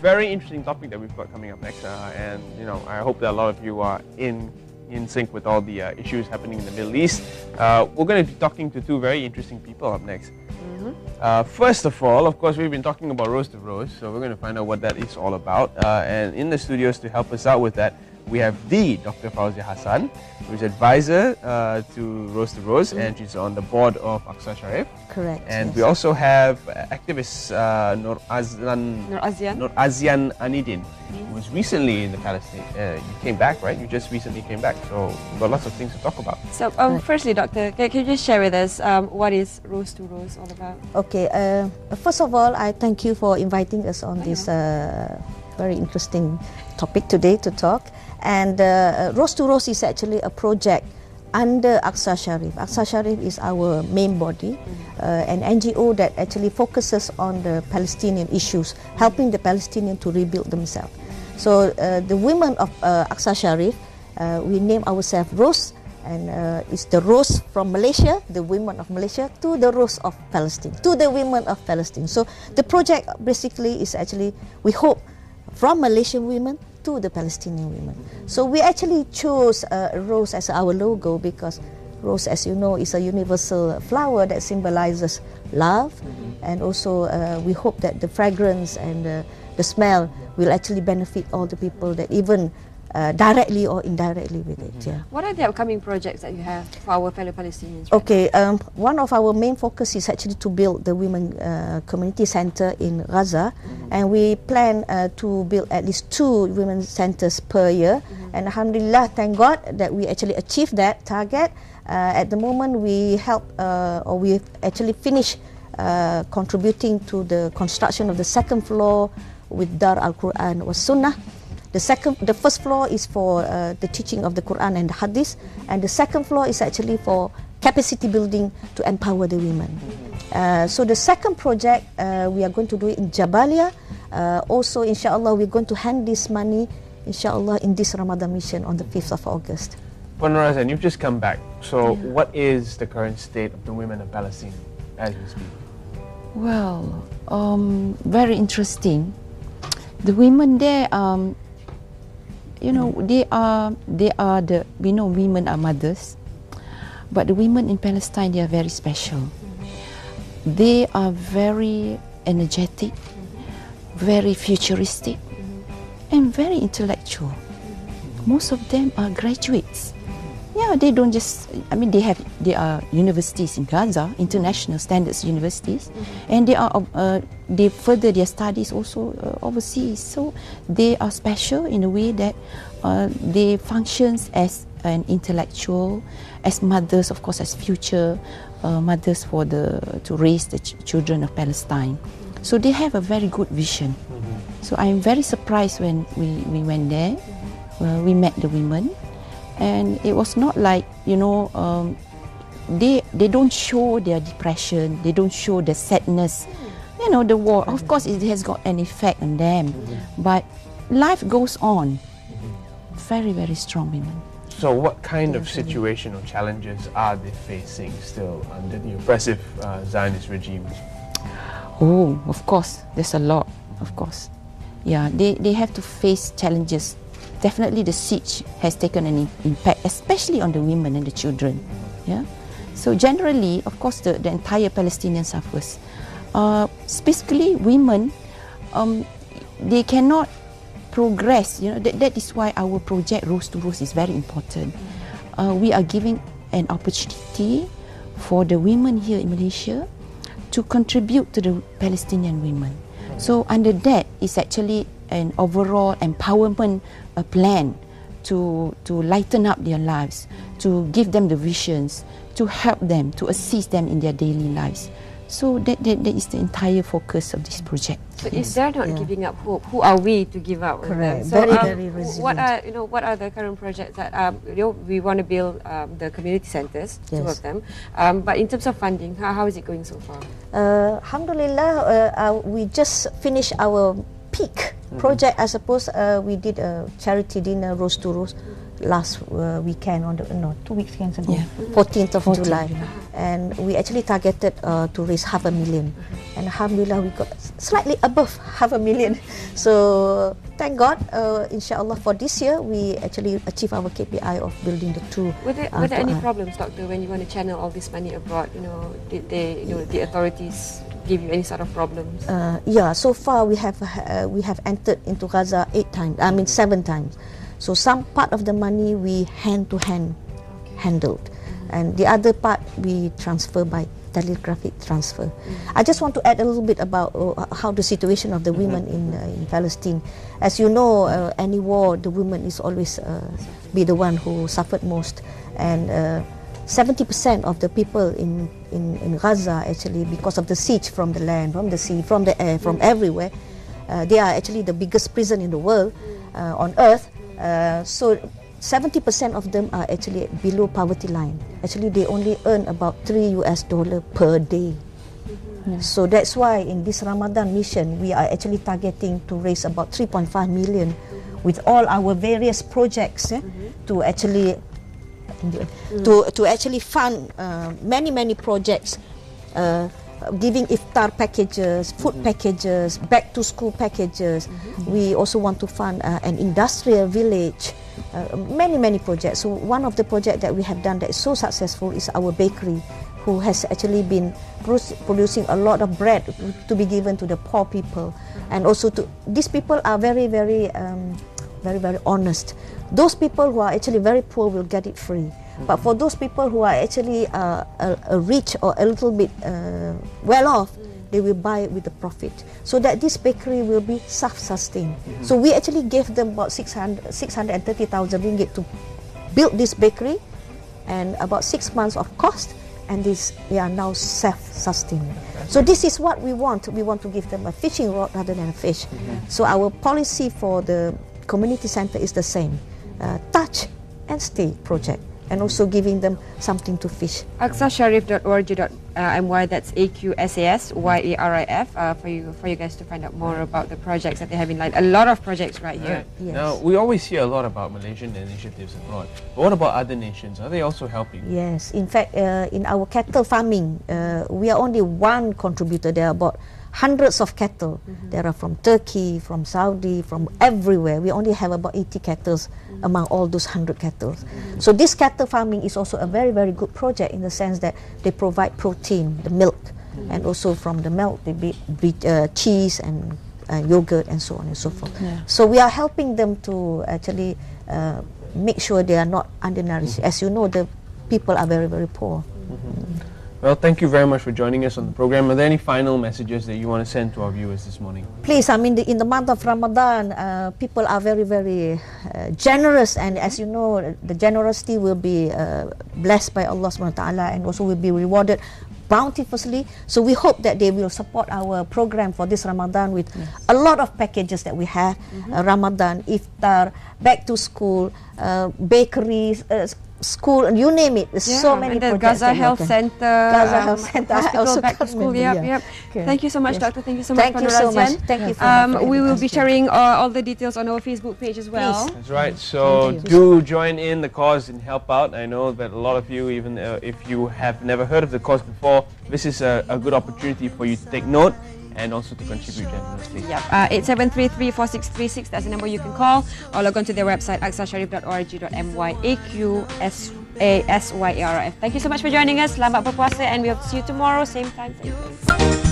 very interesting topic that we've got coming up next, and I hope that a lot of you are in sync with all the issues happening in the Middle East. We're going to be talking to two very interesting people up next. First of all, of course, we've been talking about Rose2Rose, so we're going to find out what that is all about. And in the studios to help us out with that, we have the Dr. Fauziah Hasan, who's advisor to Rose2Rose, and she's on the board of Aqsa Syarif. Correct. And yes. we also have activist Noorazian Anidin, who was recently in the Palestine. You came back, right? You just recently came back, so we've got lots of things to talk about. So, firstly, Doctor, can you just share with us what is Rose2Rose all about? Okay. First of all, I thank you for inviting us on this very interesting topic today to talk. And Rose2Rose is actually a project under Aqsa Syarif. Aqsa Syarif is our main body, an NGO that actually focuses on the Palestinian issues, helping the Palestinians to rebuild themselves. So the women of Aqsa Syarif, we name ourselves Rose, and it's the Rose from Malaysia, the women of Malaysia, to the Rose of Palestine, to the women of Palestine. So the project basically is actually, we hope, from Malaysian women to the Palestinian women. So we actually chose rose as our logo because rose, as you know, is a universal flower that symbolizes love, and also we hope that the fragrance and the smell will actually benefit all the people that even directly or indirectly with it. Yeah. What are the upcoming projects that you have for our fellow Palestinians? Right Okay, one of our main focus is actually to build the Women Community Center in Gaza, and we plan to build at least 2 women centers per year. And alhamdulillah, thank God that we actually achieved that target. At the moment, we help or we actually finished contributing to the construction of the 2nd floor with Dar Al-Quran was Sunnah. The first floor is for the teaching of the Quran and the Hadith, and the 2nd floor is actually for capacity building to empower the women. So the 2nd project, we are going to do it in Jabalia. Also, inshallah, we're going to hand this money, inshallah, in this Ramadan mission on the 5th of August. Noorazian, you've just come back. So what is the current state of the women of Palestine as we speak? Well, very interesting. The women there, they are the, we know women are mothers, but the women in Palestine, they are very special. They are very energetic, very futuristic, and very intellectual. Most of them are graduates. Yeah, they don't just, they are universities in Gaza, international standards universities, and they further their studies also overseas. So they are special in a way that they functions as an intellectual, as mothers, of course, as future mothers to raise the children of Palestine. So they have a very good vision. So I'm very surprised when we went there. We met the women. And it was not like, they don't show their depression, they don't show the sadness. The war, of course, it has got an effect on them. But life goes on. Very, very strong women. So what kind of situation or challenges are they facing still under the oppressive Zionist regime? Oh, of course, there's a lot, of course. Yeah, they have to face challenges. Definitely the siege has taken an impact, especially on the women and the children. Yeah. So generally, of course, the entire Palestinian suffers. Specifically, women, they cannot progress. That is why our project Rose2Rose is very important. We are giving an opportunity for the women here in Malaysia to contribute to the Palestinian women. So under that is actually an overall empowerment plan to lighten up their lives, to give them the visions, to help them, to assist them in their daily lives. So that is the entire focus of this project. So if they're not giving up hope, who are we to give up? Correct. So, very resilient. what are the current projects that we want to build the community centers, 2 of them. But in terms of funding, how is it going so far? Alhamdulillah, we just finished our peak project. I suppose we did a charity dinner, Rose2Rose, last weekend, on the, no, 2 weekends ago, Yeah. 14th of 14th July. July. And we actually targeted to raise 500,000. And alhamdulillah, we got slightly above 500,000. So thank God, inshallah, for this year, we actually achieved our KPI of building the 2. Were there any problems, Doctor, when you want to channel all this money abroad? You know, did they, you know, the authorities give you any sort of problems? Yeah, so far we have entered into Gaza 7 times. So some part of the money we hand to hand handled, and the other part we transfer by telegraphic transfer. I just want to add a little bit about how the situation of the women in Palestine. As you know, any war, the women is always be the one who suffered most, and 70% of the people in Gaza, actually, because of the siege from the land, from the sea, from the air, from everywhere, they are actually the biggest prison in the world, on earth. So 70% of them are actually below poverty line. Actually, they only earn about $3 per day. So that's why in this Ramadan mission, we are actually targeting to raise about 3.5 million with all our various projects to actually to actually fund many projects, giving iftar packages, food packages, back to school packages. We also want to fund an industrial village, many projects. So one of the projects that we have done that is so successful is our bakery, who has actually been producing a lot of bread to be given to the poor people, and also to these people are very honest. Those people who are actually very poor will get it free. But for those people who are actually rich or a little bit well off, they will buy it with a profit, so that this bakery will be self-sustained. So we actually gave them about 630,000 ringgit to build this bakery, and about 6 months of cost, and they are now self-sustained. So this is what we want. We want to give them a fishing rod rather than a fish. So our policy for the community center is the same. Touch and stay project, and also giving them something to fish. AqsaSyarif.org.my, that's AQSASYARIF, for you guys to find out more about the projects that they have in line. A lot of projects right here. Yes. Now, we always hear a lot about Malaysian initiatives abroad, but what about other nations? Are they also helping? Yes, in fact, in our cattle farming, we are only one contributor. There are about hundreds of cattle. There are from Turkey, from Saudi, from everywhere. We only have about 80 cattle among all those 100 cattle. So this cattle farming is also a very good project, in the sense that they provide protein, the milk, and also from the milk they breed cheese and yogurt and so on and so forth. So we are helping them to actually make sure they are not undernourished. As you know, the people are very poor. Well, thank you very much for joining us on the program. Are there any final messages that you want to send to our viewers this morning? Please, I mean, in the month of Ramadan, people are very generous, and as you know, the generosity will be blessed by Allah subhanahu wa ta'ala, and also will be rewarded bountifully. So we hope that they will support our program for this Ramadan with a lot of packages that we have. Ramadan, iftar, back to school, bakeries, school, you name it. There's so many and the projects. Gaza Health Center, Hospital, back to school. Yep. Okay. Thank you so much, Doctor. Thank you so much, Thank you so much. Thank you for we will be sharing all the details on our Facebook page as well. That's right. So do join in the cause and help out. I know that a lot of you, even if you have never heard of the cause before, this is a good opportunity for you to take note and also to contribute generously. Yep. 8733-4636, that's the number you can call, or log on to their website, AqsaSyarif.org.my, AQSASYARIF. Thank you so much for joining us. Selamat berpuasa, and we'll see you tomorrow, same time, same place.